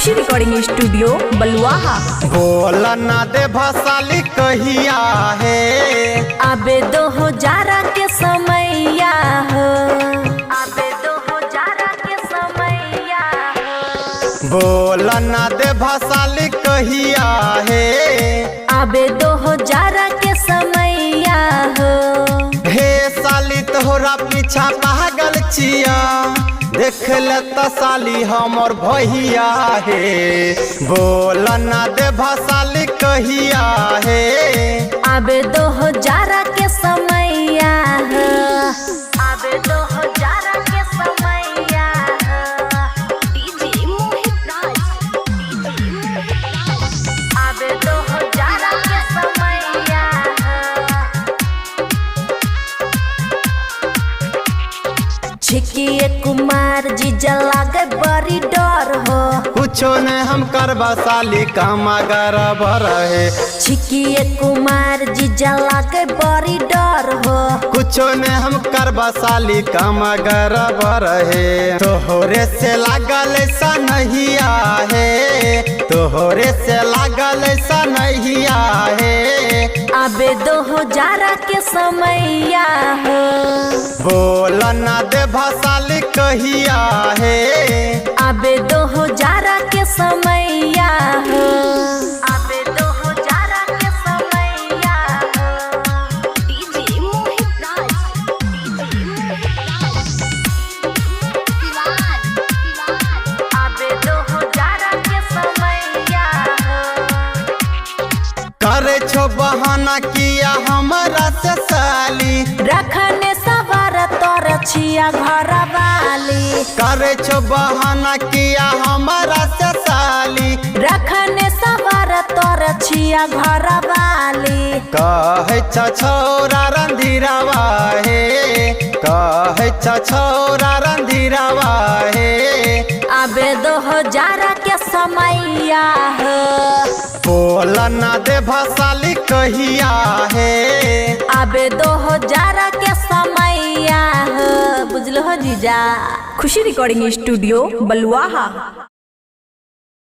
खुशी recording studio बलुआहा। बोल ना दे भसाली कहिया है, अबे 2000 के समैया हो, अबे 2000 के समैया हो। बोल ना दे भसाली कहिया है, अबे 2000 के समैया हो। हे साली तोहरा पीछा पागल छिया, देख ले त साली हमर भैया है। बोल ना दे भसाली कहिया है, अबे 2000 के समैया हो, अबे 2000 के समैया हो। डीजे मोहित राज, अबे 2000 के समैया हो। छिकिए कुमार जीजा लागे बड़ी डर हो, कुछो ने हम करबा साली कामा गरब रहे। छिकिए कुमार जीजा लागे बड़ी डर हो, कुछो ने हम करबा साली कामा गरब रहे। तोहरे से लागल सा नहीं है, तोहरे से लागल सा नहीं है। अबे 2000 के समैया हो। बोल ना दे भसाली कहिया है, अबे 2000 के समैया हो, अबे 2000 के समैया हो। डीजे मोहित राज, अबे 2000 के समैया हो। करे छो बहाना किया हमरा से साली, रखने सवार तोर छिया घर वाली। करे छो बहाना किया हमरा से साली। रखने सवार तोर छिया घर वाली। कहे छोरा रंधीरावा है, कहे छोरा रंधीरावा है। अबे 2000 के समैया हो। बोल ना दे भसाली कहिया है, अबे 2000 के समैया हो। बुझलो हो जीजा। खुशी रिकॉर्डिंग स्टूडियो बलुआहा।